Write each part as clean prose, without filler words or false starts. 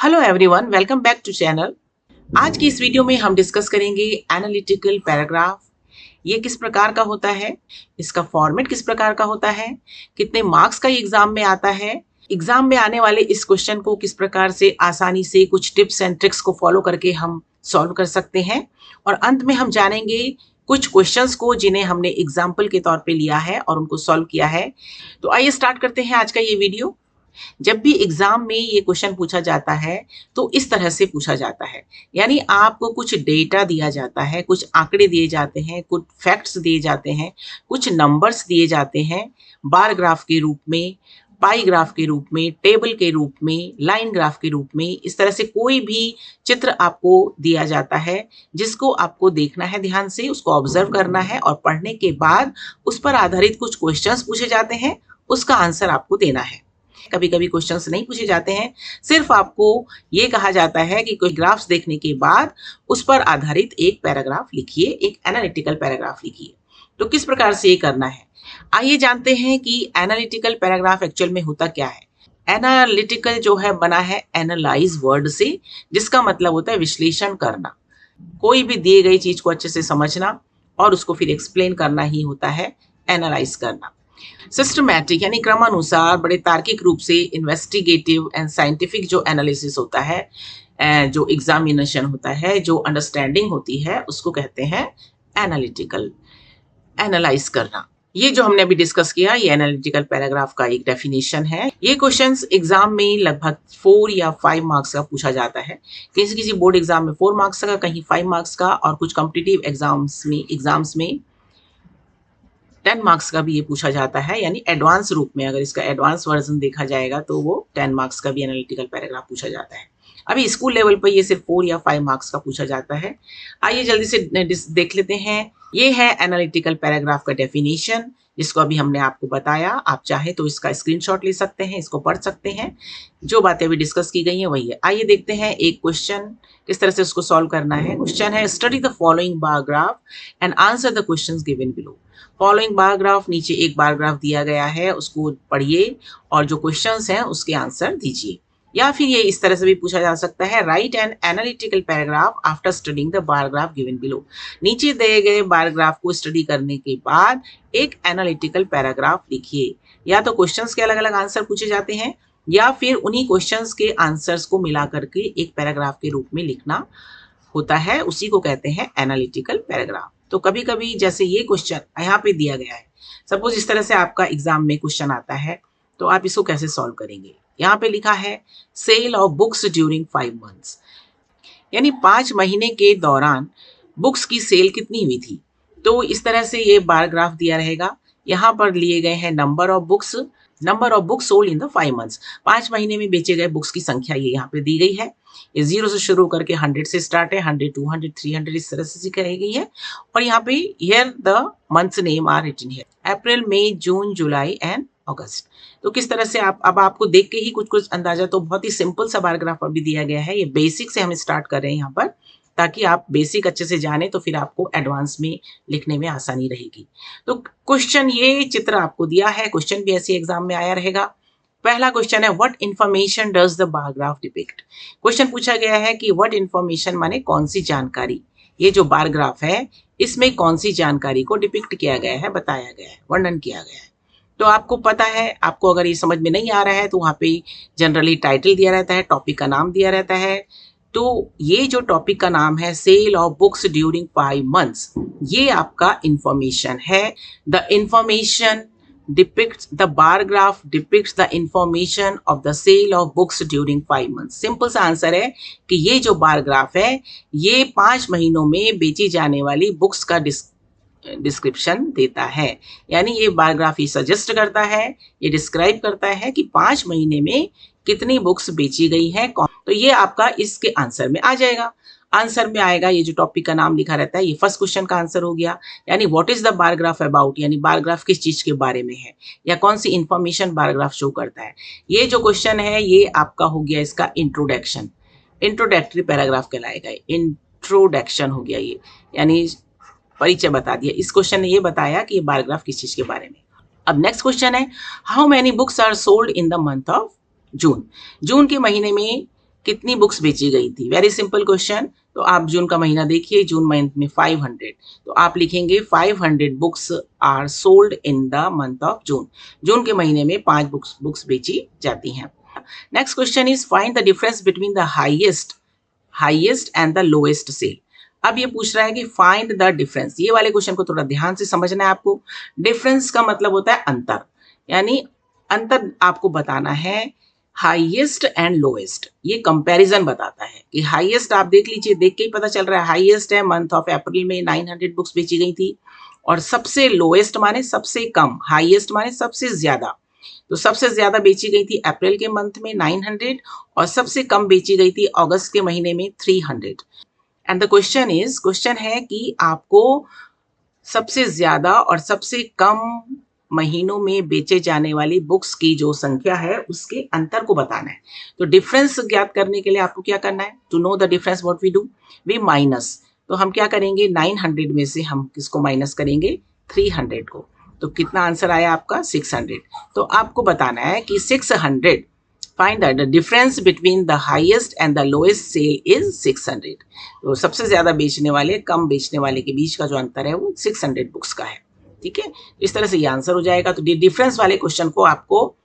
Hello everyone, welcome back to channel. आज की इस वीडियो में हम डिस्कस करेंगे एनालिटिकल पैराग्राफ। ये किस प्रकार का होता है, इसका फॉर्मेट किस प्रकार का होता है, कितने मार्क्स का ये एग्जाम में आता है, एग्जाम में आने वाले इस क्वेश्चन को किस प्रकार से आसानी से कुछ टिप्स एंड ट्रिक्स को फॉलो करके हम सॉल्व कर सकते हैं, और अंत में हम जानेंगे कुछ क्वेश्चंस को जिन्हें हमने एग्जाम्पल के तौर पे लिया है और उनको सॉल्व किया है। तो आइए स्टार्ट करते हैं आज का ये वीडियो। जब भी एग्जाम में ये क्वेश्चन पूछा जाता है तो इस तरह से पूछा जाता है, यानी आपको कुछ डेटा दिया जाता है, कुछ आंकड़े दिए जाते हैं, कुछ फैक्ट्स दिए जाते हैं, कुछ नंबर्स दिए जाते हैं, बार ग्राफ के रूप में, पाई ग्राफ के रूप में, टेबल के रूप में, लाइन ग्राफ के रूप में। इस तरह से कोई भी चित्र आपको दिया जाता है जिसको आपको देखना है, ध्यान से उसको ऑब्जर्व करना है, और पढ़ने के बाद उस पर आधारित कुछ क्वेश्चंस पूछे जाते हैं, उसका आंसर आपको देना है। कभी कभी क्वेश्चंस नहीं पूछे जाते हैं, सिर्फ आपको ये कहा जाता है कि कोई ग्राफ्स देखने के बाद उस पर आधारित एक पैराग्राफ लिखिए, एक एनालिटिकल पैराग्राफ लिखिए। तो किस प्रकार से ये करना है, आइए जानते हैं कि एनालिटिकल पैराग्राफ एक्चुअल में होता क्या है। एनालिटिकल जो है बना है एनालाइज वर्ड से, जिसका मतलब होता है विश्लेषण करना, कोई भी दिए गई चीज को अच्छे से समझना और उसको फिर एक्सप्लेन करना ही होता है एनालाइज करना। सिस्टमैटिक यानी क्रमानुसार, बड़े तार्किक रूप से इन्वेस्टिगेटिव एंड साइंटिफिक जो एनालिसिस होता है, जो एग्जामिनेशन होता है, जो अंडरस्टैंडिंग होती है, उसको कहते हैं एनालिटिकल, एनालाइज करना। ये जो हमने अभी डिस्कस किया, ये एनालिटिकल पैराग्राफ का एक डेफिनेशन है। ये क्वेश्चंस एग्जाम में लगभग 4 या 5 मार्क्स का पूछा जाता है। किसी किसी बोर्ड एग्जाम में 4 मार्क्स का, कहीं 5 मार्क्स का, और कुछ कॉम्पिटिटिव एग्जाम्स में 10 मार्क्स का भी ये पूछा जाता है, यानी एडवांस रूप में। अगर इसका एडवांस वर्जन देखा जाएगा तो वो 10 मार्क्स का भी एनालिटिकल पैराग्राफ पूछा जाता है। अभी स्कूल लेवल पर ये सिर्फ 4 या 5 मार्क्स का पूछा जाता है। आइए जल्दी से देख लेते हैं। ये है एनालिटिकल पैराग्राफ का डेफिनेशन, जिसको अभी हमने आपको बताया। आप चाहे तो इसका स्क्रीनशॉट ले सकते हैं, इसको पढ़ सकते हैं। जो बातें अभी डिस्कस की गई हैं वही है। आइए देखते हैं एक क्वेश्चन किस तरह से उसको सॉल्व करना है। क्वेश्चन है, study the following bar graph and answer the questions given below. Following bar graph, नीचे एक बार ग्राफ दिया गया है, उसको पढ़िए और जो क्वेश्चंस हैं उसके आंसर दीजिए। या फिर ये इस तरह से भी पूछा जा सकता है, right an analytical paragraph after studying the bar graph given below. नीचे दिए गए बार ग्राफ को स्टडी करने के बाद एक एनालिटिकल पैराग्राफ लिखिए। या तो क्वेश्चंस के अलग अलग आंसर पूछे जाते हैं, या फिर उन्हीं क्वेश्चंस के आंसर्स को मिला करके एक पैराग्राफ के रूप में लिखना होता है, उसी को कहते हैं एनालिटिकल पैराग्राफ। तो कभी कभी जैसे ये क्वेश्चन यहाँ पे दिया गया है, सपोज इस तरह से आपका एग्जाम में क्वेश्चन आता है, तो आप इसको कैसे सॉल्व करेंगे। यहाँ पे लिखा है sale of books during 5 months, यानी 5 महीने के दौरान बुक्स की सेल कितनी हुई थी। तो इस तरह से ये बार ग्राफ दिया रहेगा। यहाँ पर लिए गए हैं number of books sold in the 5 months. 5 महीने में बेचे गए बुक्स की संख्या ये यहाँ पे दी गई है। ये 0 से शुरू करके 100 से स्टार्ट है, 100, 200, 300 इस तरह से कही गई है। और यहाँ पे here the months name are written here, April, May, June, July and August. तो किस तरह से अब आपको देख के ही कुछ अंदाजा, तो बहुत ही सिंपल सा बारग्राफ अभी दिया गया है। ये बेसिक से हम स्टार्ट कर रहे हैं यहाँ पर, ताकि आप बेसिक अच्छे से जाने तो फिर आपको एडवांस में लिखने में आसानी रहेगी। तो क्वेश्चन, ये चित्र आपको दिया है, क्वेश्चन भी ऐसे एग्जाम में आया रहेगा। पहला क्वेश्चन है, what information does the bar graph depict. Question पूछा गया है कि व्हाट इन्फॉर्मेशन माने कौन सी जानकारी, ये जो बार ग्राफ है इसमें कौन सी जानकारी को डिपिक्ट किया गया है, बताया गया है, वर्णन किया गया है। तो आपको पता है, आपको अगर ये समझ में नहीं आ रहा है तो वहाँ पे जनरली टाइटल दिया रहता है, टॉपिक का नाम दिया रहता है। तो ये जो टॉपिक का नाम है sale of books during 5 months, ये आपका इंफॉर्मेशन है। The information depicts, the bar graph depicts the information of the sale of books during 5 months। Simple सा आंसर है कि ये जो बार ग्राफ है ये 5 महीनों में बेची जाने वाली बुक्स का डिस्क्रिप्शन देता है। यानी ये बार ग्राफ ही सजेस्ट करता है, ये डिस्क्राइब करता है कि 5 महीने में कितनी बुक्स बेची गई हैं। तो ये आपका इसके आंसर में आ जाएगा। आंसर में आएगा, ये जो टॉपिक का नाम लिखा रहता है, ये फर्स्ट क्वेश्चन का आंसर हो गया। यानी what is the bar graph about, यानी बार ग्राफ किस चीज के बारे में है, या कौन सी इंफॉर्मेशन बार ग्राफ शो करता है। ये जो क्वेश्चन है ये आपका हो गया इसका इंट्रोडक्शन, इंट्रोडक्टरी पैराग्राफ कहलाएगा। इंट्रोडक्शन हो गया ये, यानी परिचय बता दिया। इस क्वेश्चन ने ये बताया कि ये बार ग्राफ किस चीज के बारे में। अब नेक्स्ट क्वेश्चन है, how many books are sold in the month of June. जून के महीने में कितनी बुक्स बेची गई थी। Very simple question. तो आप जून का महीना देखिए, जून मंथ में 500, तो आप लिखेंगे 500 books are sold in the month of June. जून के महीने में 5 बुक्स बेची जाती हैं। Next question is find the difference between the highest and the lowest sale. अब ये पूछ रहा है कि फाइंड द डिफरेंस। ये वाले क्वेश्चन को थोड़ा ध्यान से समझना है आपको। डिफरेंस का मतलब होता है अंतर, यानी अंतर आपको बताना है हाईएस्ट एंड लोएस्ट। ये कंपैरिजन बताता है कि हाईएस्ट आप देख लीजिए, देख के ही पता चल रहा है हाईएस्ट है मंथ ऑफ अप्रैल में 900 बुक्स बेची गई थी, और सबसे लोएस्ट माने सबसे कम, हाईएस्ट माने सबसे ज्यादा। तो सबसे ज्यादा बेची गई थी अप्रैल के मंथ में 900 और सबसे कम बेची गई थी अगस्त के महीने में 300। एंड द क्वेश्चन है कि आपको सबसे ज्यादा और सबसे कम महीनों में बेचे जाने वाली बुक्स की जो संख्या है उसके अंतर को बताना है। तो डिफरेंस ज्ञात करने के लिए आपको क्या करना है, to know the difference what we do, we minus. तो हम क्या करेंगे, 900 में से हम किसको माइनस करेंगे, 300 को। तो कितना आंसर आया आपका, 600। तो आपको बताना है कि 600, find the difference between the highest and the lowest sale is 600। तो सबसे ज्यादा बेचने वाले कम बेचने वाले के बीच का जो अंतर है वो 600 बुक्स का है। ठीक है, इस तरह से ये आंसर हो जाएगा। तो डिफरेंस वाले क्वेश्चन को आपको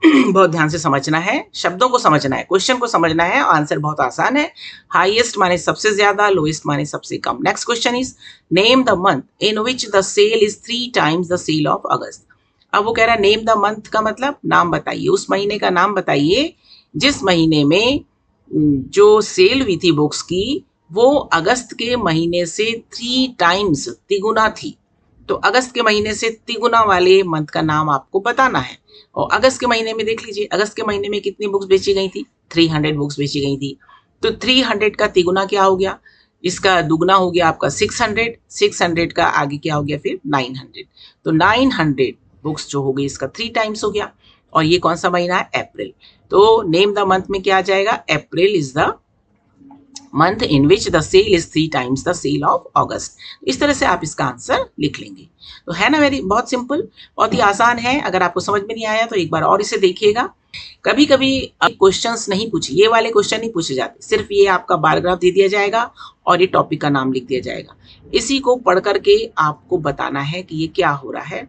बहुत ध्यान से समझना है, शब्दों को समझना है, क्वेश्चन को समझना है। आंसर बहुत आसान है, हाईएस्ट माने सबसे ज्यादा, लोएस्ट माने सबसे कम। Next question is name the month in which the sale is 3 times the sale of August. अब वो कह रहा है नेम द मंथ का मतलब नाम बताइए, उस महीने का नाम बताइए जिस महीने में जो सेल हुई थी बुक्स की वो अगस्त के महीने से 3 times तिगुना थी। तो अगस्त के महीने से तिगुना वाले मंथ का नाम आपको बताना है। और अगस्त के महीने में देख लीजिए, अगस्त के महीने में कितनी बुक्स बेची गई थी, 300 बुक्स बेची गई थी। तो 300 का तिगुना क्या हो गया, इसका दुगना हो गया आपका 600, 600 का आगे क्या हो गया फिर 900। तो 900 बुक्स जो हो गई इसका 3 times हो गया। और ये कौन सा महीना है, अप्रैल। तो नेम द मंथ में क्या आ जाएगा, April is the month in which the sale is 3 times the sale of August. इस तरह से आप इसका आंसर लिख लेंगे। तो है ना, बहुत सिंपल, बहुत ही आसान है। अगर आपको समझ में नहीं आया तो एक बार और इसे देखिएगा। कभी कभी क्वेश्चंस नहीं पूछे, ये वाले क्वेश्चन नहीं पूछे जाते, सिर्फ ये आपका बार ग्राफ दे दिया जाएगा और ये टॉपिक का नाम लिख दिया जाएगा। इसी को पढ़ करके आपको बताना है कि ये क्या हो रहा है।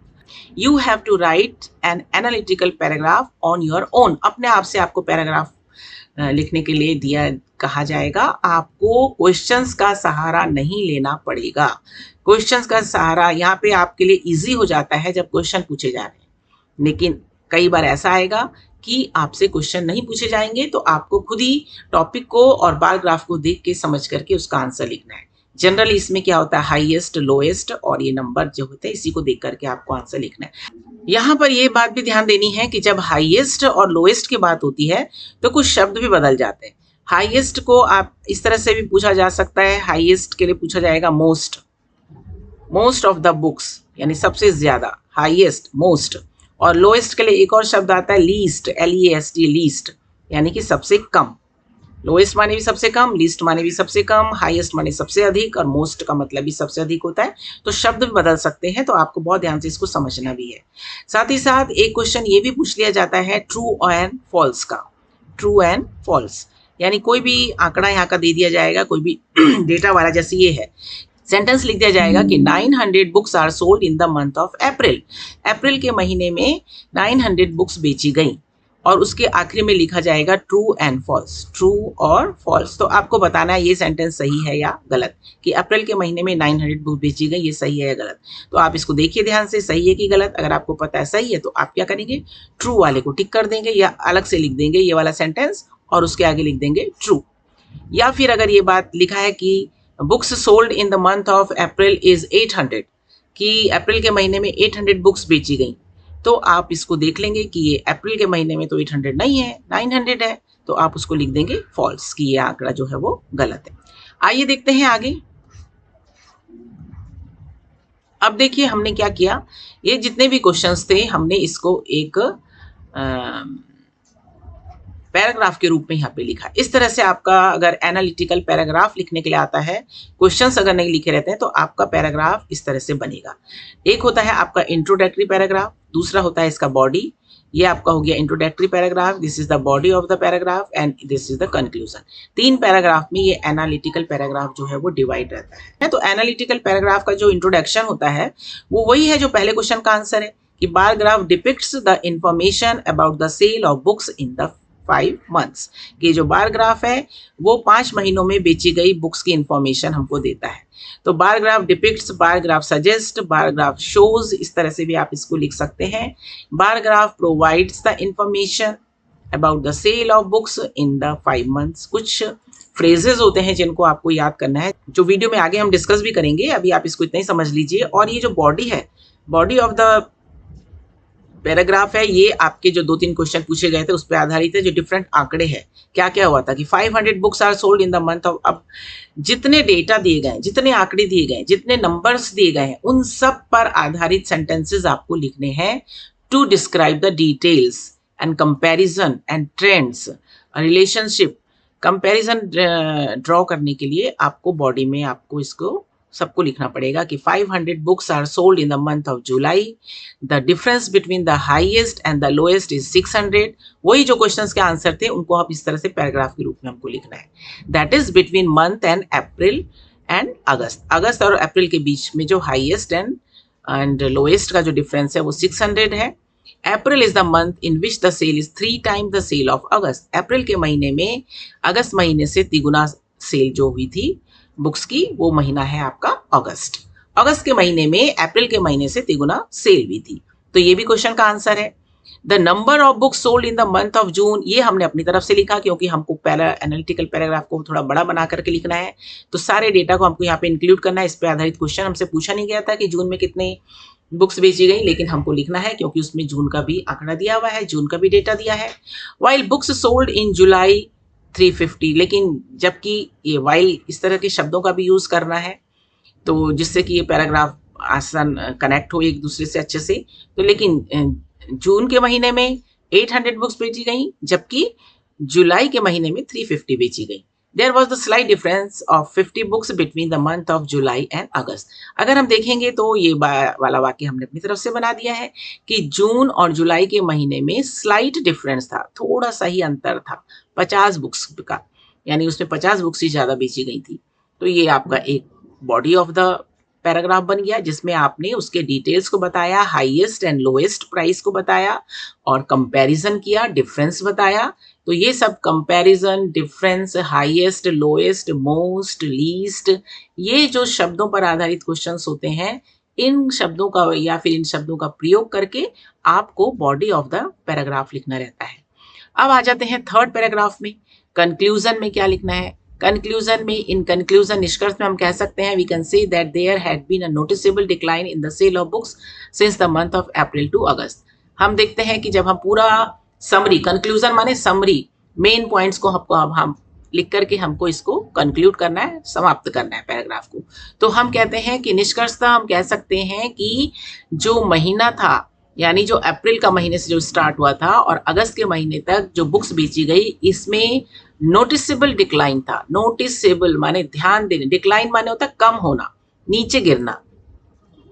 You have to write an analytical paragraph on your own. अपने आप से आपको पैराग्राफ लिखने के लिए कहा जाएगा। आपको क्वेश्चंस का सहारा नहीं लेना पड़ेगा। क्वेश्चंस का सहारा यहाँ पे आपके लिए इजी हो जाता है जब क्वेश्चन पूछे जा रहे हैं, लेकिन कई बार ऐसा आएगा कि आपसे क्वेश्चन नहीं पूछे जाएंगे तो आपको खुद ही टॉपिक को और बार ग्राफ को देख के समझ करके उसका आंसर लिखना है। जनरली इसमें क्या होता है, हाईएस्ट, लोएस्ट और ये नंबर जो होते हैं इसी को देख करके आपको आंसर लिखना है। यहाँ पर ये बात भी ध्यान देनी है कि जब हाईएस्ट और लोएस्ट की बात होती है तो कुछ शब्द भी बदल जाते हैं। हाईएस्ट को आप इस तरह से भी पूछा जा सकता है, हाईएस्ट के लिए पूछा जाएगा मोस्ट ऑफ द बुक्स, यानी सबसे ज्यादा, हाईएस्ट, मोस्ट। और लोएस्ट के लिए एक और शब्द आता है लीस्ट, LEAST, लीस्ट, यानी कि सबसे कम। लोएस्ट माने भी सबसे कम, लीस्ट माने भी सबसे कम, हाईएस्ट माने सबसे अधिक, और मोस्ट का मतलब भी सबसे अधिक होता है। तो शब्द भी बदल सकते हैं, तो आपको बहुत ध्यान से इसको समझना भी है। साथ ही साथ एक क्वेश्चन ये भी पूछ लिया जाता है ट्रू एंड फॉल्स का। ट्रू एंड फॉल्स यानी कोई भी आंकड़ा यहाँ का दे दिया जाएगा, कोई भी डेटा वाला, जैसे ये है, सेंटेंस लिख दिया जाएगा कि 900 books are sold in the month of April. अप्रैल के महीने में 900 बुक्स बेची गई, और उसके आखिरी में लिखा जाएगा ट्रू एंड फॉल्स, ट्रू और फॉल्स। तो आपको बताना है ये सेंटेंस सही है या गलत, कि अप्रैल के महीने में 900 बुक बेची गई, ये सही है या गलत। तो आप इसको देखिए ध्यान से, सही है कि गलत। अगर आपको पता है सही है तो आप क्या करेंगे, ट्रू वाले को टिक कर देंगे, या अलग से लिख देंगे ये वाला सेंटेंस और उसके आगे लिख देंगे ट्रू। या फिर अगर ये बात लिखा है कि books sold in the month of April is 800, कि अप्रैल के महीने में 800 बुक्स बेची गई, तो आप इसको देख लेंगे कि ये अप्रैल के महीने में तो 800 नहीं है, 900 है, तो आप उसको लिख देंगे फॉल्स, कि ये आंकड़ा जो है वो गलत है। आइए देखते हैं आगे। अब देखिए हमने क्या किया, ये जितने भी क्वेश्चंस थे हमने इसको एक पैराग्राफ के रूप में यहाँ पे लिखा। इस तरह से आपका अगर एनालिटिकल पैराग्राफ लिखने के लिए आता है, क्वेश्चंस अगर नहीं लिखे रहते हैं, तो आपका पैराग्राफ इस तरह से बनेगा। एक होता है आपका इंट्रोडक्टरी पैराग्राफ, दूसरा होता है इसका बॉडी, ये आपका हो गया introductory paragraph, this is the body of the paragraph and this is the conclusion. 3 paragraph में ये एनालिटिकल पैराग्राफ जो है वो डिवाइड रहता है। तो एनालिटिकल पैराग्राफ का जो इंट्रोडक्शन होता है वो वही है जो पहले क्वेश्चन का आंसर है कि bar graph depicts the information about the sale of books in the 5 months। कि जो बार ग्राफ है वो 5 महीनों में बेची गई बुक्स की इंफॉर्मेशन हमको देता है। तो bar graph depicts, bar graph suggest, bar graph shows, इस तरह से भी आप इसको लिख सकते हैं। Bar graph provides the information about the sale of books in the 5 months। कुछ फ्रेजेस होते हैं जिनको आपको याद करना है, जो वीडियो में आगे हम डिस्कस भी करेंगे, अभी आप इसको इतना ही समझ लीजिए। और ये जो बॉडी है, बॉडी ऑफ द पैराग्राफ है, ये आपके जो 2-3 क्वेश्चन पूछे गए थे उस पर आधारित है। जो डिफरेंट आंकड़े हैं, क्या क्या हुआ था कि 500 books are sold in the month of, अब जितने डेटा दिए गए, जितने आंकड़े दिए गए, जितने नंबर्स दिए गए हैं, उन सब पर आधारित सेंटेंसेस आपको लिखने हैं to describe the details and comparison and trends, relationship, comparison draw करने के लिए आपको बॉडी में आपको इसको सबको लिखना पड़ेगा कि 500 books are sold in the month of July, the difference between the highest and the lowest is 600। वही जो क्वेश्चंस के आंसर थे उनको आप इस तरह से पैराग्राफ के रूप में हमको लिखना है। That is between month and April and August, अगस्त और अप्रैल के बीच में जो हाईएस्ट एंड लोएस्ट का जो डिफरेंस है वो 600 है। April is the month in which the sale is 3 times the sale of August. अप्रैल के महीने में अगस्त महीने से 3 गुना सेल जो हुई थी बुक्स की, वो महीना है आपका अगस्त। अगस्त के महीने में अप्रैल के महीने से 3 गुना सेल भी थी। तो ये भी क्वेश्चन का आंसर है। The number of books sold in the month of जून, ये हमने अपनी तरफ से लिखा क्योंकि हमको एनालिटिकल पैराग्राफ को थोड़ा बड़ा बना करके लिखना है, तो सारे डेटा को हमको यहाँ पे इंक्लूड करना है। इस पे आधारित क्वेश्चन हमसे पूछा नहीं गया था कि जून में कितने बुक्स बेची गई, लेकिन हमको लिखना है क्योंकि उसमें जून का भी आंकड़ा दिया हुआ है, जून का भी डेटा दिया है। वाइल बुक्स सोल्ड इन जुलाई 350, लेकिन जबकि ये वाइल इस तरह के शब्दों का भी यूज करना है तो जिससे कि ये पैराग्राफ आसान कनेक्ट हो एक दूसरे से अच्छे से। तो लेकिन जून के महीने में 800 बुक्स बेची गई, जबकि जुलाई के महीने में 350 बेची गई। There was the slight difference of 50 books between the month of July and August. अगर हम देखेंगे तो ये वाला वाक्य हमने अपनी तरफ से बना दिया है कि जून और जुलाई के महीने में स्लाइट डिफरेंस था, थोड़ा सा ही अंतर था 50 बुक्स का, यानी उसमें 50 बुक्स ही ज़्यादा बेची गई थी। तो ये आपका एक बॉडी ऑफ द पैराग्राफ बन गया जिसमें आपने उसके डिटेल्स को बताया, हाईएस्ट एंड लोएस्ट प्राइस को बताया और कंपैरिजन किया, डिफरेंस बताया। तो ये सब comparison, difference, highest, lowest, most, least, ये जो शब्दों पर आधारित क्वेश्चंस होते हैं, इन शब्दों का या फिर इन शब्दों का प्रयोग करके आपको बॉडी ऑफ द पैराग्राफ लिखना रहता है। अब आ जाते हैं थर्ड पैराग्राफ में, कंक्लूजन में क्या लिखना है। कंक्लूजन में, इन कंक्लूजन, निष्कर्ष में हम कह सकते हैं we can say that there had been a noticeable decline in the sale of books since the month of April to August. हम देखते हैं कि जब हम पूरा समरी, कंक्लूजन माने समरी, मेन पॉइंट्स को हम लिख करके हमको इसको कंक्लूड करना है, समाप्त करना है पैराग्राफ को, तो हम कहते हैं कि निष्कर्षतः हम कह सकते हैं कि जो महीना था, यानी जो अप्रैल का महीने से जो स्टार्ट हुआ था और अगस्त के महीने तक जो बुक्स बेची गई, इसमें नोटिसेबल डिक्लाइन था। नोटिसेबल माने ध्यान देने, डिक्लाइन माने होता है कम होना, नीचे गिरना।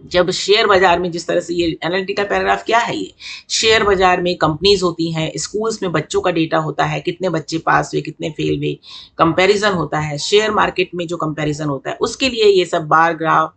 जब शेयर बाजार में, जिस तरह से ये एनालिटिकल पैराग्राफ क्या है, ये शेयर बाजार में कंपनीज होती हैं, स्कूल्स में बच्चों का डेटा होता है, कितने बच्चे पास हुए, कितने फेल हुए, कंपैरिजन होता है। शेयर मार्केट में जो कंपैरिजन होता है उसके लिए ये सब बार ग्राफ,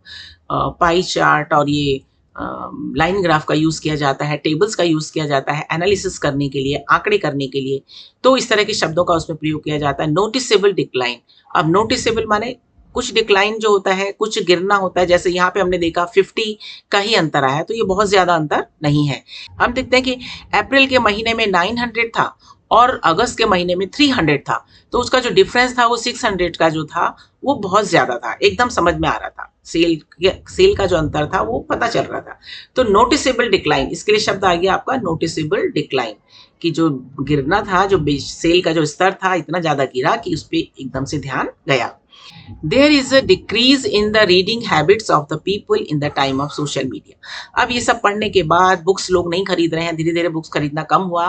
पाई चार्ट और ये लाइन ग्राफ का यूज़ किया जाता है, टेबल्स का यूज़ किया जाता है एनालिसिस करने के लिए, आंकड़े करने के लिए। तो इस तरह के शब्दों का उसमें प्रयोग किया जाता है। नोटिसेबल डिक्लाइन, अब नोटिसेबल माने कुछ डिक्लाइन जो होता है, कुछ गिरना होता है। जैसे यहाँ पे हमने देखा 50 का ही अंतर आया, तो ये बहुत ज़्यादा अंतर नहीं है। हम देखते हैं कि अप्रैल के महीने में 900 था और अगस्त के महीने में 300 था, तो उसका जो डिफरेंस था वो 600 का जो था वो बहुत ज़्यादा था, एकदम समझ में आ रहा था। सेल का जो अंतर था वो पता चल रहा था। तो नोटिसेबल डिक्लाइन, इसके लिए शब्द आ गया आपका नोटिसेबल डिक्लाइन, कि जो गिरना था, जो सेल का जो स्तर था इतना ज़्यादा गिरा कि उस पर एकदम से ध्यान गया। There is a decrease in the reading habits of the people in the time of social media. अब ये सब पढ़ने के बाद बुक्स लोग नहीं खरीद रहे हैं, धीरे धीरे बुक्स खरीदना कम हुआ,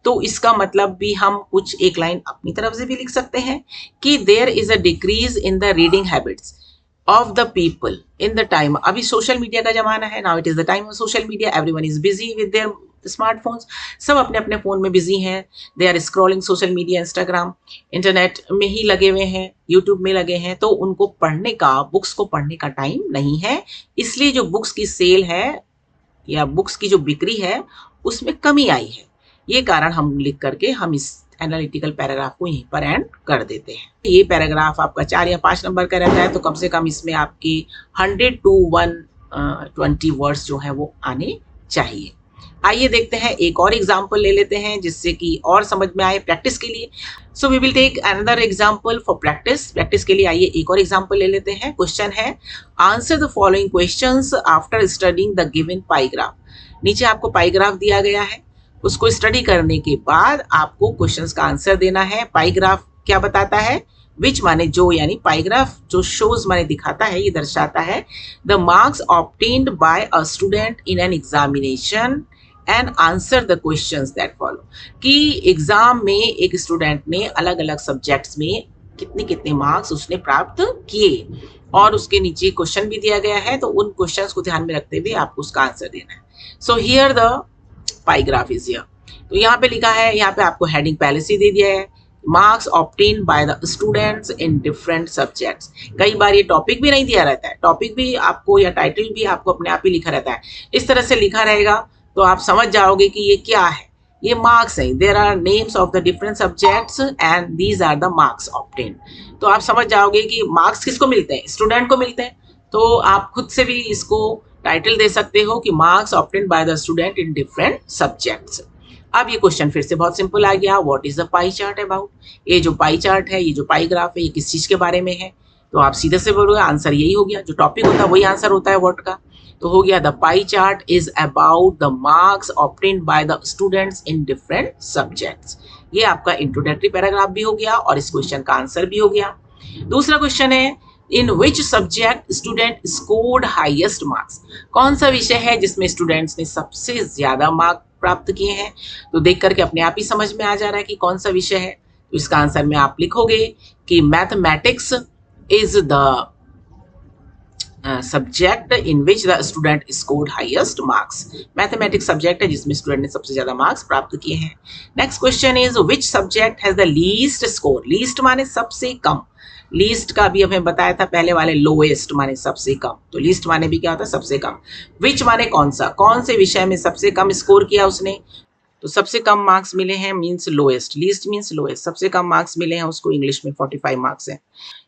तो इसका मतलब भी हम कुछ एक लाइन अपनी तरफ से भी लिख सकते हैं कि there is a decrease in the reading habits of the people in the time. अभी सोशल मीडिया का जमाना है, now it is the time of social media, everyone is busy with their smartphones, सब अपने अपने फ़ोन में busy हैं, they are scrolling social media, Instagram, internet में ही लगे हुए हैं, यूट्यूब में लगे हैं, तो उनको पढ़ने का, बुक्स को पढ़ने का टाइम नहीं है। इसलिए जो बुक्स की सेल है या बुक्स की जो बिक्री है उसमें कमी आई है। ये कारण हम लिख करके हम इस एनालिटिकल पैराग्राफ को यहीं पर एंड कर देते हैं। ये पैराग्राफ आपका 4 या 5 नंबर का रहता है, तो कम से कम इसमें आपकी 100 to 120 वर्ड्स जो है वो आने चाहिए। आइए देखते हैं, एक और एग्जाम्पल ले लेते हैं जिससे कि और समझ में आए प्रैक्टिस के लिए। So we will take another example for practice. Practice के लिए आइए एक और एग्जाम्पल ले लेते हैं। क्वेश्चन है, answer the following questions after studying the given paragraph. नीचे आपको पाईग्राफ दिया गया है, उसको स्टडी करने के बाद आपको क्वेश्चंस का आंसर देना है। पाईग्राफ क्या बताता है? विच माने जो, यानी पाईग्राफ जो शोज माने दिखाता है, ये दर्शाता है the marks obtained by a student in an examination and answer the questions that follow. कि एग्जाम में एक स्टूडेंट ने अलग अलग सब्जेक्ट्स में कितने कितने मार्क्स उसने प्राप्त किए, और उसके नीचे क्वेश्चन भी दिया गया है, तो उन क्वेश्चंस को ध्यान में रखते हुए आपको उसका आंसर देना है। So here the paragraph is here. तो यहाँ पे लिखा है, यहाँ पे आपको हेडिंग पहले से दे दिया है, marks obtain by the students in different subjects. कई बार ये टॉपिक भी नहीं दिया रहता है, टॉपिक भी आपको या टाइटल भी आपको अपने आप ही लिखा रहता है। इस तरह से लिखा रहेगा तो आप समझ जाओगे कि ये क्या है, ये मार्क्स है। There are names of the different subjects and these are the marks obtain. तो आप समझ जाओगे कि मार्क्स किसको मिलते हैं, स्टूडेंट को मिलते हैं। तो आप खुद से भी इसको टाइटल दे सकते हो कि marks obtain by the student in different subjects. अब ये क्वेश्चन फिर से बहुत सिंपल आ गया, what is the pie chart about. ये जो पाई चार्ट है, ये जो पाई ग्राफ है, ये किस चीज के बारे में है? तो आप सीधे से बोलोगे आंसर यही हो गया, जो टॉपिक होता है वही आंसर होता है वर्ड का। तो हो गया, the pie chart is about the marks obtained by the students in different subjects. ये आपका इंट्रोडक्टरी पैराग्राफ भी हो गया और इस क्वेश्चन का आंसर भी हो गया। दूसरा क्वेश्चन है, in which subject student scored highest marks. कौन सा विषय है जिसमें स्टूडेंट्स ने सबसे ज्यादा मार्क प्राप्त किए हैं? तो देख करके अपने आप ही समझ में आ जा रहा है कि कौन सा विषय है। तो इसका आंसर में आप लिखोगे कि mathematics is the subject in which the student scored highest marks. Mathematics subject है जिसमें स्टूडेंट ने सबसे ज्यादा मार्क्स प्राप्त किए हैं। Next question is, which subject has the least score. Least माने सबसे कम, लीस्ट का भी हमें बताया था पहले वाले, लोएस्ट माने सबसे कम, तो लीस्ट माने भी क्या होता है, सबसे कम। विच माने कौन सा, कौन से विषय में सबसे कम स्कोर किया उसने। तो सबसे कम मार्क्स मिले हैं means lowest, least means lowest. सबसे कम मार्क्स मिले हैं उसको इंग्लिश में 45 मार्क्स है।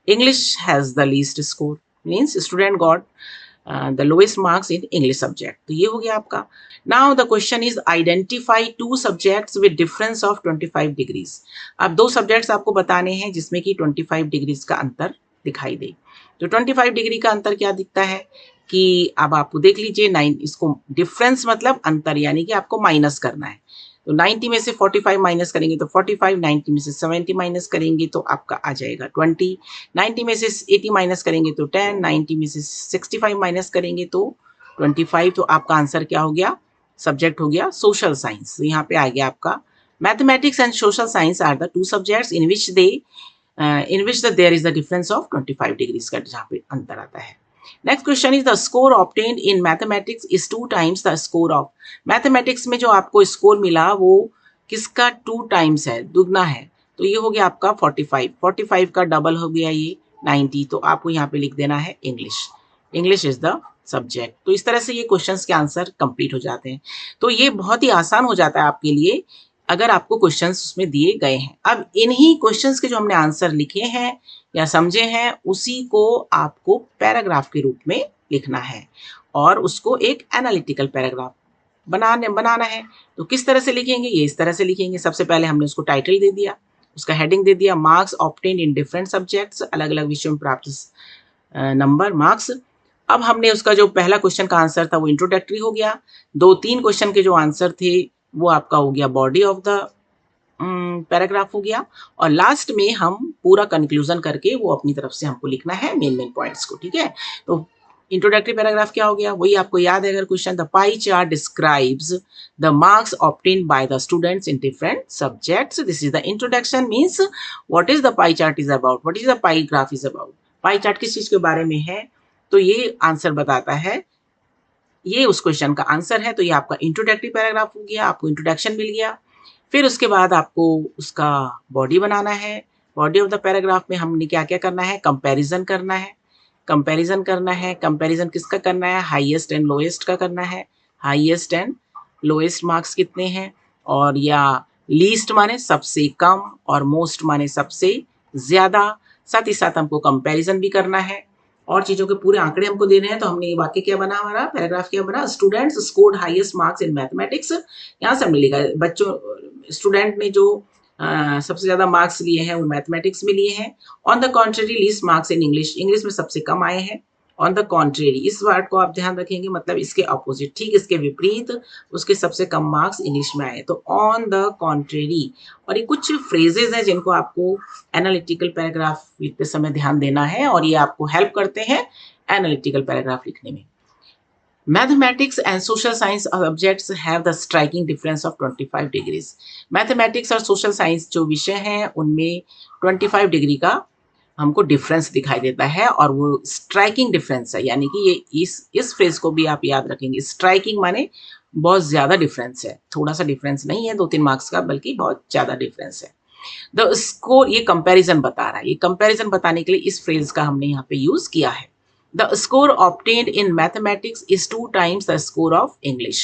English has the least score means student got the lowest marks in English subject. तो ये हो गया आपका। Now the question is, identify two subjects with difference of 25 degrees. अब दो सब्जेक्ट्स आपको बताने हैं जिसमें कि 25 डिग्रीज का अंतर दिखाई दे। तो 25 डिग्री का अंतर क्या दिखता है कि अब आपको देख लीजिए, 9, इसको डिफरेंस मतलब अंतर, यानी कि आपको माइनस करना है। तो 90 में से 45 माइनस करेंगे तो 45, 90 में से 70 माइनस करेंगे तो आपका आ जाएगा 20, 90 में से 80 माइनस करेंगे तो 10, 90 में से 65 माइनस करेंगे तो 25। तो आपका आंसर क्या हो गया, सब्जेक्ट हो गया सोशल साइंस। तो यहाँ पे आ गया आपका, mathematics and social science are the two subjects in which there is the difference of 25 degrees का जहाँ पे अंतर आता है। Next question is, the score obtained in mathematics is 2 times the score of. Mathematics में जो आपको स्कोर मिला वो किसका 2 times है, दुगना है। तो ये हो गया आपका 45, 45 का डबल हो गया ये 90। तो आपको यहाँ पे लिख देना है English, English is the subject. तो इस तरह से ये क्वेश्चंस के आंसर कंप्लीट हो जाते हैं। तो ये बहुत ही आसान हो जाता है आपके लिए अगर आपको क्वेश्चंस उसमें दिए गए हैं। अब इन्हीं क्वेश्चंस के जो हमने आंसर लिखे हैं या समझे हैं, उसी को आपको पैराग्राफ के रूप में लिखना है और उसको एक एनालिटिकल पैराग्राफ बनाना है। तो किस तरह से लिखेंगे, ये इस तरह से लिखेंगे। सबसे पहले हमने उसको टाइटल दे दिया, उसका हेडिंग दे दिया, marks obtained in different subjects, अलग अलग विषयों में प्राप्त नंबर मार्क्स। अब हमने उसका जो पहला क्वेश्चन का आंसर था वो इंट्रोडक्टरी हो गया। 2-3 क्वेश्चन के जो आंसर थे वो आपका हो गया बॉडी ऑफ द पैराग्राफ हो गया। और लास्ट में हम पूरा कंक्लूजन करके वो अपनी तरफ से हमको लिखना है मेन पॉइंट्स को, ठीक है। तो इंट्रोडक्टरी पैराग्राफ क्या हो गया, वही आपको याद है अगर question, the pie chart describes the marks obtained by the students in different subjects. This is the introduction, means what is the pie chart is about, what is the pi graph is about. Pie chart किस चीज के बारे में है, तो ये answer बताता है ये उस क्वेश्चन का आंसर है। तो ये आपका इंट्रोडक्टरी पैराग्राफ हो गया, आपको इंट्रोडक्शन मिल गया। फिर उसके बाद आपको उसका बॉडी बनाना है। बॉडी ऑफ द पैराग्राफ में हमने क्या क्या करना है, कंपैरिजन करना है। कंपैरिजन करना है, कंपैरिजन किसका करना है, हाईएस्ट एंड लोएस्ट का करना है। हाईएस्ट एंड लोएस्ट मार्क्स कितने हैं, और या लीस्ट माने सबसे कम और मोस्ट माने सबसे ज़्यादा। साथ ही साथ हमको कंपैरिजन भी करना है और चीज़ों के पूरे आंकड़े हमको देने हैं। तो हमने ये वाक्य क्या बना, हमारा पैराग्राफ क्या बना, students scored highest marks in mathematics. यहाँ से हमने लिखा बच्चों, स्टूडेंट ने जो सबसे ज़्यादा मार्क्स लिए हैं वो मैथमेटिक्स में लिए हैं। On the contrary least marks in English, English में सबसे कम आए हैं। ऑन द कॉन्ट्रेरी, इस वर्ड को आप ध्यान रखेंगे, मतलब इसके अपोजिट, ठीक इसके विपरीत, उसके सबसे कम मार्क्स इंग्लिश में आए। तो ऑन द कॉन्ट्रेरी। और ये कुछ फ्रेजेज हैं जिनको आपको एनालिटिकल पैराग्राफ लिखते समय ध्यान देना है, और ये आपको हेल्प करते हैं एनालिटिकल पैराग्राफ लिखने में। Mathematics and social science subjects have the striking difference of 25 degrees. Mathematics और सोशल साइंस जो विषय हैं उनमें 25 डिग्री का हमको डिफरेंस दिखाई देता है, और वो स्ट्राइकिंग डिफरेंस है। यानी कि ये इस फ्रेज को भी आप याद रखेंगे, स्ट्राइकिंग माने बहुत ज़्यादा डिफरेंस है, थोड़ा सा डिफरेंस नहीं है 2-3 मार्क्स का, बल्कि बहुत ज़्यादा डिफरेंस है। द स्कोर, ये कंपैरिजन बता रहा है, ये कंपैरिजन बताने के लिए इस फ्रेज का हमने यहाँ पे यूज किया है। The score obtained in mathematics is 2 times the score of English.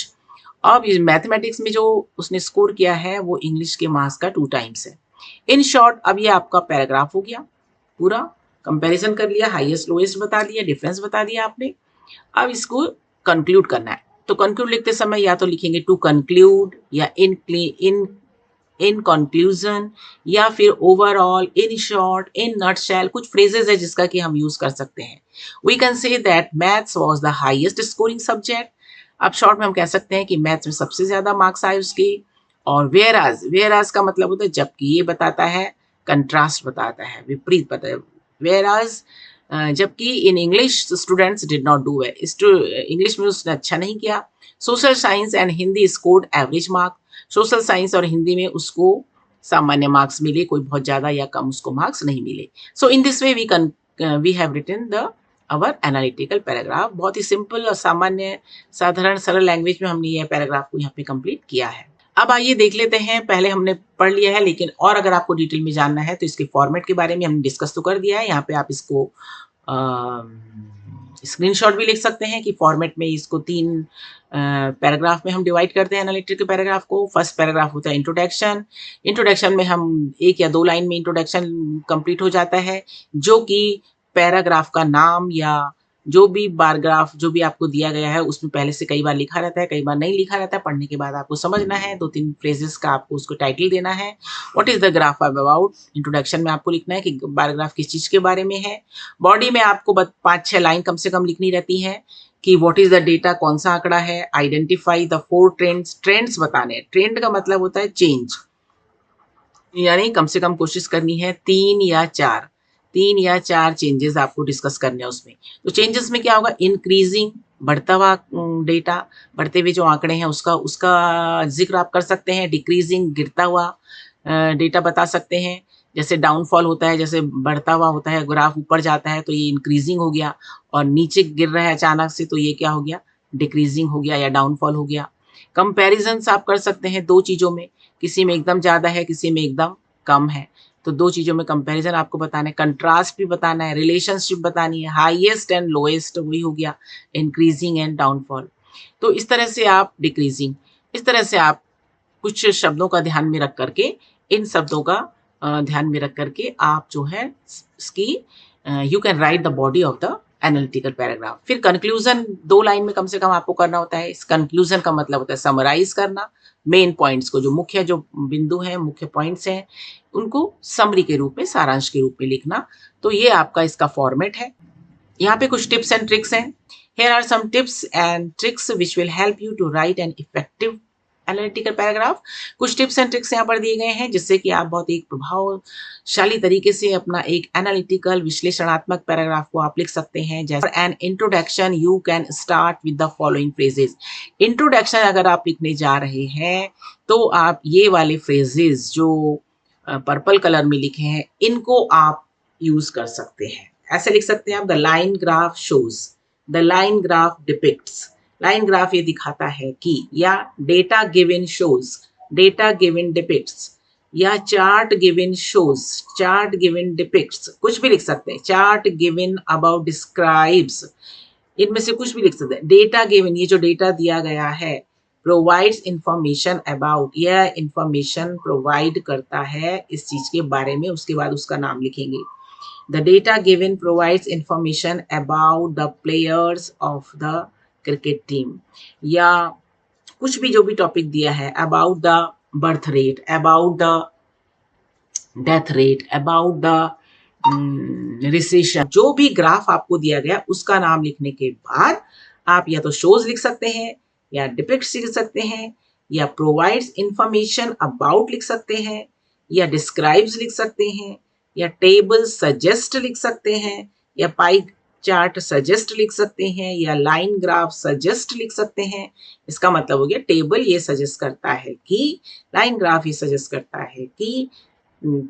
अब मैथमेटिक्स में जो उसने स्कोर किया है वो इंग्लिश के मार्क्स का 2 टाइम्स है। इन शॉर्ट, अब ये आपका पैराग्राफ हो गया, पूरा कंपैरिजन कर लिया, हाईएस्ट लोएस्ट बता दिया, डिफरेंस बता दिया आपने। अब इसको कंक्लूड करना है। तो कंक्लूड लिखते समय या तो लिखेंगे टू कंक्लूड, या इन कंक्लूजन, या फिर overall, in short, in nutshell. कुछ फ्रेजेस है जिसका कि हम यूज कर सकते हैं। We can say that maths was the highest scoring subject. अब शॉर्ट में हम कह सकते हैं कि मैथ्स में सबसे ज्यादा मार्क्स आए उसके। और वेयर का मतलब होता है जबकि, ये बताता है कंट्रास्ट, बताता है विपरीत, बताता है। वेयर जबकि in English students did not do well, English में उसने अच्छा नहीं किया। Social science and Hindi scored average mark. Social science और हिंदी में उसको सामान्य मार्क्स मिले, कोई बहुत ज़्यादा या कम उसको मार्क्स नहीं मिले। So in this way we have written the our analytical paragraph. बहुत ही सिंपल और सामान्य, साधारण, सरल लैंग्वेज में हमने यह पैराग्राफ को यहाँ पे कंप्लीट किया है। अब आइए देख लेते हैं, पहले हमने पढ़ लिया है, लेकिन और अगर आपको डिटेल में जानना है तो इसके फॉर्मेट के बारे में हमने डिस्कस तो कर दिया है। यहाँ पे आप इसको स्क्रीनशॉट भी लिख सकते हैं कि फॉर्मेट में इसको 3 पैराग्राफ में हम डिवाइड करते हैं एनालिटिकल पैराग्राफ को। फर्स्ट पैराग्राफ होता है इंट्रोडक्शन। इंट्रोडक्शन में हम 1 या 2 लाइन में इंट्रोडक्शन कंप्लीट हो जाता है, जो कि पैराग्राफ का नाम या जो भी पैराग्राफ जो भी आपको दिया गया है उसमें पहले से कई बार लिखा रहता है, कई बार नहीं लिखा रहता है। पढ़ने के बाद आपको समझना है, 2-3 फ्रेजेस का आपको उसको टाइटल देना है। What is the graph about, introduction में आपको लिखना है कि पैराग्राफ किस चीज के बारे में है। बॉडी में आपको 5-6 लाइन कम से कम लिखनी रहती है कि व्हाट इज द डेटा, कौन सा आंकड़ा है। आइडेंटिफाई द 4 ट्रेंड्स, ट्रेंड्स बताने। ट्रेंड का मतलब होता है चेंज, यानी कम से कम कोशिश करनी है 3 या 4 चेंजेस आपको डिस्कस करने हैं उसमें। तो चेंजेस में क्या होगा, इंक्रीजिंग, बढ़ता हुआ डेटा, बढ़ते हुए जो आंकड़े हैं उसका जिक्र आप कर सकते हैं। डिक्रीजिंग, गिरता हुआ डेटा बता सकते हैं। जैसे डाउनफॉल होता है, जैसे बढ़ता हुआ होता है, ग्राफ ऊपर जाता है तो ये इंक्रीजिंग हो गया, और नीचे गिर रहा है अचानक से तो ये क्या हो गया, डिक्रीजिंग हो गया या डाउनफॉल हो गया। कंपैरिजंस आप कर सकते हैं 2 चीज़ों में, किसी में एकदम ज़्यादा है, किसी में एकदम कम है। तो 2 चीज़ों में कंपैरिजन आपको बताना है। कंट्रास्ट भी बताना है, रिलेशनशिप बतानी है, हाईएस्ट एंड लोएस्ट वही हो गया, इंक्रीजिंग एंड डाउनफॉल। तो इस तरह से आप डिक्रीजिंग, इस तरह से आप कुछ शब्दों का ध्यान में रख करके, इन शब्दों का ध्यान में रख करके आप जो है इसकी you can write the body of the analytical paragraph. फिर कंक्लूजन 2 लाइन में कम से कम आपको करना होता है। इस कंक्लूजन का मतलब होता है समराइज करना, मेन पॉइंट्स को, जो मुख्य जो बिंदु हैं, मुख्य पॉइंट्स हैं, उनको समरी के रूप में, सारांश के रूप में लिखना। तो ये आपका इसका फॉर्मेट है। यहाँ पे कुछ टिप्स एंड ट्रिक्स हैं। Here are some tips and tricks which will help you to write an effective analytical paragraph. कुछ टिप्स एंड ट्रिक्स यहाँ पर दिए गए हैं जिससे कि आप बहुत एक प्रभावशाली तरीके से अपना एक एनालिटिकल विश्लेषणात्मक पैराग्राफ को आप लिख सकते हैं। जैसे an introduction you can start with the following phrases. Introduction अगर आप लिखने जा रहे हैं तो आप ये वाले फ्रेजेस जो पर्पल कलर में लिखे हैं इनको आप यूज कर सकते हैं। ऐसे लिख सकते हैं आप, the line graph shows, the line graph depicts. Line graph ये दिखाता है कि, या data given shows, data given depicts, या chart given shows, chart given depicts, कुछ भी लिख सकते हैं, चार्ट गिवन अबाउट डिस्क्राइब्स, इनमें से कुछ भी लिख सकते हैं। डेटा गिवन, ये जो डेटा दिया गया है, प्रोवाइड्स इंफॉर्मेशन अबाउट, यह इंफॉर्मेशन प्रोवाइड करता है इस चीज के बारे में, उसके बाद उसका नाम लिखेंगे। The data given provides information about the players of the cricket team, या कुछ भी जो भी टॉपिक दिया है, about the birth rate, about the death rate, about the recession, जो भी ग्राफ आपको दिया गया उसका नाम लिखने के बाद आप या तो शोज लिख सकते हैं, या डिपिक्ट्स लिख सकते हैं, या प्रोवाइड्स इंफॉर्मेशन अबाउट लिख सकते हैं, या डिस्क्राइब्स लिख सकते हैं, या टेबल सजेस्ट लिख सकते हैं, या पाई चार्ट सजेस्ट लिख सकते हैं, या लाइन ग्राफ सजेस्ट लिख सकते हैं। इसका मतलब हो गया टेबल ये सजेस्ट करता है कि, लाइन ग्राफ ये सजेस्ट करता है कि,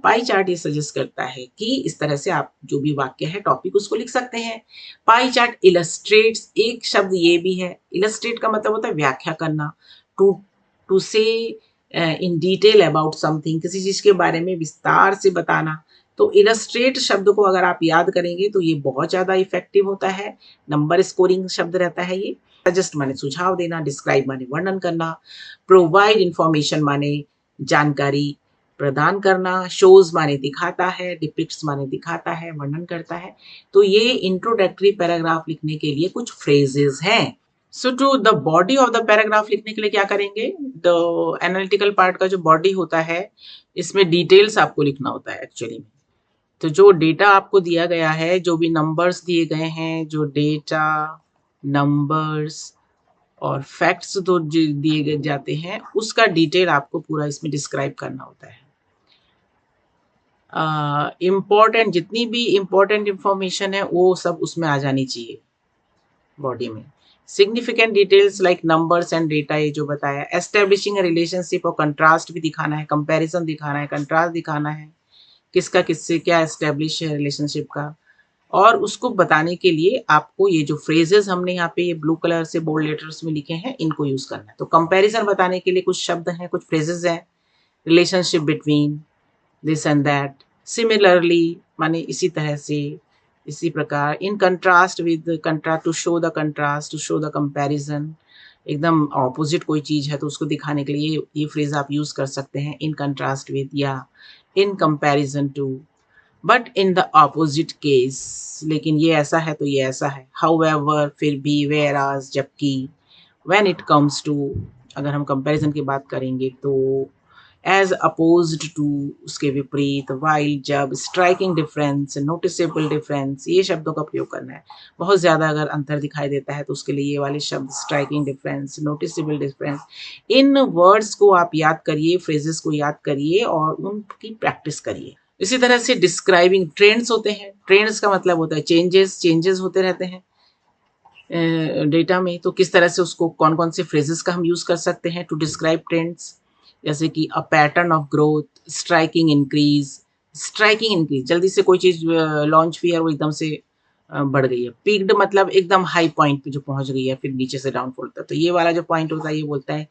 पाई चार्ट ये सजेस्ट करता है कि, इस तरह से आप जो भी वाक्य है टॉपिक उसको लिख सकते हैं। पाई चार्ट इलस्ट्रेट्स, एक शब्द ये भी है, इलस्ट्रेट का मतलब होता है व्याख्या करना, टू से इन डिटेल अबाउट समथिंग, किसी चीज के बारे में विस्तार से बताना। तो इलस्ट्रेट शब्द को अगर आप याद करेंगे तो ये बहुत ज्यादा इफेक्टिव होता है, नंबर स्कोरिंग शब्द रहता है ये। सजेस्ट माने सुझाव देना, डिस्क्राइब माने वर्णन करना, प्रोवाइड इंफॉर्मेशन माने जानकारी प्रदान करना, शोज माने दिखाता है, डिपिक्ट्स माने दिखाता है, वर्णन करता है। तो ये इंट्रोडक्टरी पैराग्राफ लिखने के लिए कुछ फ्रेजेस हैं। So to the body of the paragraph लिखने के लिए क्या करेंगे, द एनालिटिकल पार्ट का जो बॉडी होता है, इसमें डिटेल्स आपको लिखना होता है एक्चुअली में। तो जो डेटा आपको दिया गया है, जो भी नंबर्स दिए गए हैं, जो डेटा, नंबर्स और फैक्ट्स तो दिए जाते हैं, उसका डिटेल आपको पूरा इसमें डिस्क्राइब करना होता है। इम्पोर्टेंट जितनी भी इम्पोर्टेंट इंफॉर्मेशन है वो सब उसमें आ जानी चाहिए बॉडी में। Significant details like numbers and data, ये जो बताया। एस्टेब्लिशिंग रिलेशनशिप और कंट्रास्ट भी दिखाना है, कंपैरिजन दिखाना है, कंट्रास्ट दिखाना है, किसका किससे क्या एस्टेब्लिश है रिलेशनशिप का। और उसको बताने के लिए आपको ये जो फ्रेजेस हमने यहाँ पे ये ब्लू कलर से बोल्ड लेटर्स में लिखे हैं, इनको यूज करना है। तो कंपैरिजन बताने के लिए कुछ शब्द हैं, कुछ फ्रेजेस हैं। Relationship between, this and that, similarly माने इसी तरह से, इसी प्रकार। In contrast with, contrast, to show the contrast, to show the comparison, एकदम ऑपोजिट कोई चीज है तो उसको दिखाने के लिए ये फ्रेज आप यूज कर सकते हैं, इन कंट्रास्ट विद या in comparison to. But in the opposite case, लेकिन ये ऐसा है तो ये ऐसा है। हाउएवर, फिर भी, वेयरएज, जबकि। व्हेन इट कम्स टू, अगर हम कंपैरिजन की बात करेंगे तो, एज अपोज्ड टू, उसके विपरीत। वाइल, जब। स्ट्राइकिंग डिफरेंस, नोटिसेबल डिफरेंस, ये शब्दों का प्रयोग करना है। बहुत ज्यादा अगर अंतर दिखाई देता है तो उसके लिए ये वाले शब्द, स्ट्राइकिंग डिफरेंस, नोटिसेबल डिफरेंस। इन वर्ड्स को आप याद करिए, फ्रेजेस को याद करिए और उनकी प्रैक्टिस करिए। इसी तरह से डिस्क्राइबिंग, ट्रेंड्स होते हैं। ट्रेंड्स का मतलब होता है चेंजेस, चेंजेस होते रहते हैं डेटा में। तो किस तरह से उसको, कौन कौन से फ्रेजेस का हम यूज कर सकते हैं टू डिस्क्राइब ट्रेंड्स, जैसे कि a pattern of growth, striking increase. Striking increase, जल्दी से कोई चीज लॉन्च हुई है वो एकदम से बढ़ गई है। पीक्ड मतलब एकदम हाई पॉइंट पे जो पहुंच गई है, फिर नीचे से डाउनफॉल होता है। तो ये वाला जो पॉइंट होता है ये बोलता है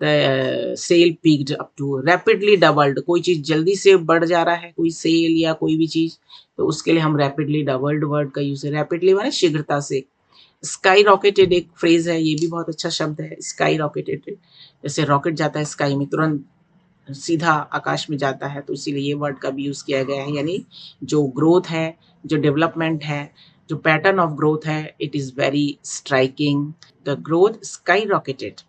the sale peaked up to. Rapidly doubled, कोई चीज जल्दी से बढ़ जा रहा है, कोई सेल या कोई भी चीज, तो उसके लिए हम रैपिडली डबल्ड वर्ड का यूज है। रैपिडली माने शीघ्रता से। स्काई रॉकेटेड एक फ्रेज है, ये भी बहुत अच्छा शब्द है। स्काई रॉकेटेड, जैसे रॉकेट जाता है स्काई में, तुरंत सीधा आकाश में जाता है, तो इसीलिए ये वर्ड का भी यूज किया गया है। यानी जो ग्रोथ है, जो डेवलपमेंट है, जो पैटर्न ऑफ ग्रोथ है, it is very striking. The growth sky rocketed.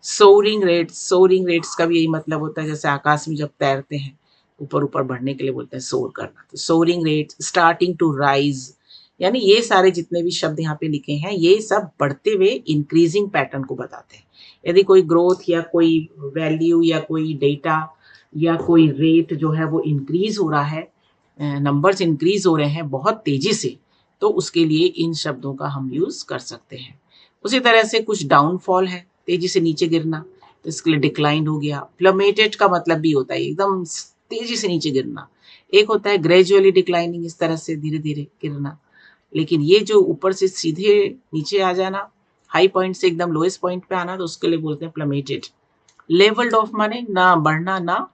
Soaring rates, soaring rates का भी यही मतलब होता है, जैसे आकाश में जब तैरते हैं ऊपर ऊपर बढ़ने के लिए बोलते हैं सोर करना। तो soaring rates, starting to rise, यानी ये सारे जितने भी शब्द यहाँ पे लिखे हैं ये सब बढ़ते हुए इंक्रीजिंग पैटर्न को बताते हैं। यदि कोई ग्रोथ या कोई वैल्यू या कोई डेटा या कोई रेट जो है वो इंक्रीज हो रहा है, नंबर्स इंक्रीज हो रहे हैं बहुत तेजी से, तो उसके लिए इन शब्दों का हम यूज कर सकते हैं। उसी तरह से कुछ डाउनफॉल है, तेजी से नीचे गिरना, तो इसके लिए डिक्लाइन हो गया। प्लमेटेड का मतलब भी होता है एकदम तेजी से नीचे गिरना। एक होता है ग्रेजुअली डिक्लाइनिंग, इस तरह से धीरे धीरे गिरना। लेकिन ये जो ऊपर से सीधे नीचे आ जाना, हाई पॉइंट से एकदम लोएस्ट पॉइंट पे आना तो उसके लिए बोलते हैं प्लमेटेड। लेवल्ड ऑफ माने ना बढ़ना ना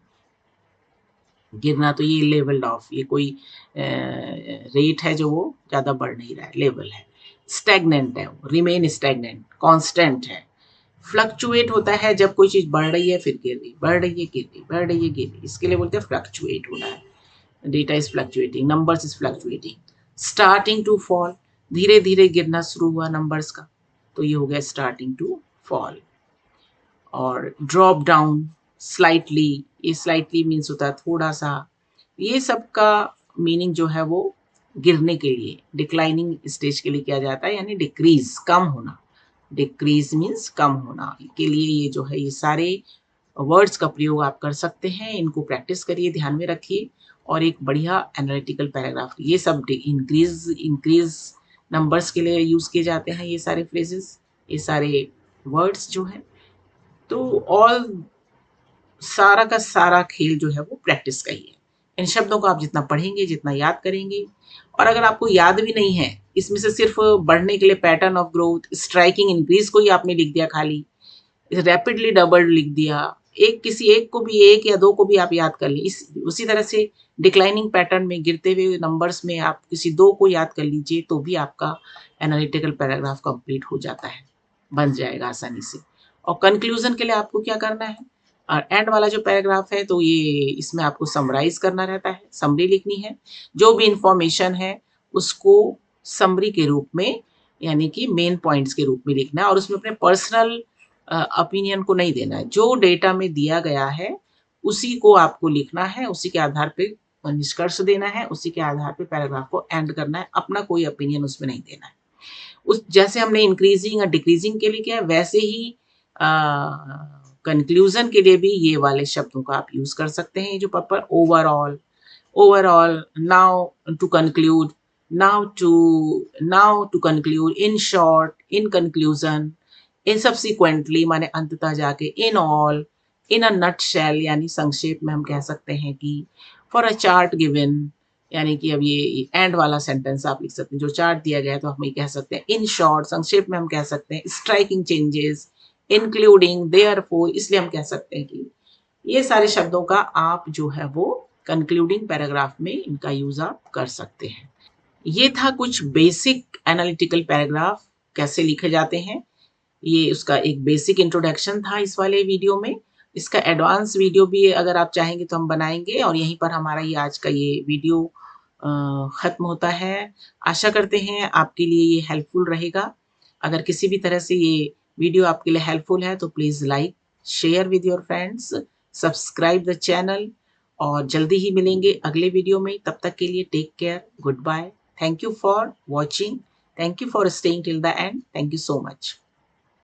गिरना, तो ये लेवल्ड ऑफ, ये कोई रेट है जो वो ज़्यादा बढ़ नहीं रहा है, लेवल है। स्टैग्नेंट है, रिमेन स्टैग्नेंट, कांस्टेंट है। फ्लक्चुएट होता है जब कोई चीज़ बढ़ रही है फिर गिर रही, बढ़ रही है गिर रही, बढ़ रही है गिर रही, इसके लिए बोलते हैं फ्लक्चुएट होना है। Data is fluctuating, numbers is fluctuating. Starting to fall, धीरे धीरे गिरना शुरू हुआ नंबर्स का, तो ये हो गया स्टार्टिंग टू फॉल। और ड्रॉप डाउन, स्लाइटली, ये स्लाइटली मीन्स होता है थोड़ा सा। ये सब का मीनिंग जो है वो गिरने के लिए, डिक्लाइनिंग स्टेज के लिए किया जाता है, यानी डिक्रीज, कम होना। डिक्रीज मीन्स कम होना के लिए ये जो है ये सारे वर्ड्स का प्रयोग आप कर सकते हैं। इनको प्रैक्टिस करिए, ध्यान में रखिए, और एक बढ़िया एनालिटिकल पैराग्राफ, ये सब इंक्रीज नंबर्स के लिए यूज किए जाते हैं ये सारे फ्रेजेस, ये सारे वर्ड्स जो हैं। तो ऑल सारा का सारा खेल जो है वो प्रैक्टिस का ही है। इन शब्दों को आप जितना पढ़ेंगे, जितना याद करेंगे, और अगर आपको याद भी नहीं है, इसमें से सिर्फ बढ़ने के लिए pattern of growth, striking increase को ही आपने लिख दिया, खाली रैपिडली डबल लिख दिया, एक किसी एक को भी, एक या दो को भी आप याद कर ली, इस उसी तरह से डिक्लाइनिंग पैटर्न में गिरते हुए नंबर्स में आप किसी दो को याद कर लीजिए तो भी आपका एनालिटिकल पैराग्राफ कंप्लीट हो जाता है, बन जाएगा आसानी से। और कंक्लूजन के लिए आपको क्या करना है, और एंड वाला जो पैराग्राफ है तो ये इसमें आपको समराइज करना रहता है, समरी लिखनी है, जो भी इंफॉर्मेशन है उसको समरी के रूप में, यानी कि मेन पॉइंट्स के रूप में लिखना है, और उसमें अपने पर्सनल ओपिनियन को नहीं देना है। जो डेटा में दिया गया है उसी को आपको लिखना है, उसी के आधार पे निष्कर्ष देना है, उसी के आधार पे पैराग्राफ को एंड करना है, अपना कोई ओपिनियन उसमें नहीं देना है। उस जैसे हमने इंक्रीजिंग और डिक्रीजिंग के लिए किया वैसे ही कंक्लूजन के लिए भी ये वाले शब्दों का आप यूज कर सकते हैं, जो proper overall, overall, now to conclude, now to conclude, in short, in conclusion, in subsequently माने अंततः जाके, in all, in a nutshell यानी संक्षेप में हम कह सकते हैं कि for a chart given, यानी कि अब ये एंड वाला सेंटेंस आप लिख सकते हैं, जो चार्ट दिया गया है तो हम ये कह सकते हैं इन शॉर्ट, संक्षेप में हम कह सकते हैं स्ट्राइकिंग चेंजेस, इंक्लूडिंग, देयरफॉर, इसलिए हम कह सकते हैं कि ये सारे शब्दों का आप जो है वो कंक्लूडिंग पैराग्राफ में इनका यूज आप कर सकते हैं। ये था कुछ बेसिक एनालिटिकल पैराग्राफ कैसे लिखे जाते हैं, ये उसका एक बेसिक इंट्रोडक्शन था इस वाले वीडियो में। इसका एडवांस वीडियो भी अगर आप चाहेंगे तो हम बनाएंगे, और यहीं पर हमारा ये आज का ये वीडियो ख़त्म होता है। आशा करते हैं आपके लिए ये हेल्पफुल रहेगा। अगर किसी भी तरह से ये वीडियो आपके लिए हेल्पफुल है तो please like, share with your friends, subscribe the channel, और जल्दी ही मिलेंगे अगले वीडियो में। तब तक के लिए take care, good bye, thank you for watching, thank you for staying till the end, thank you so much.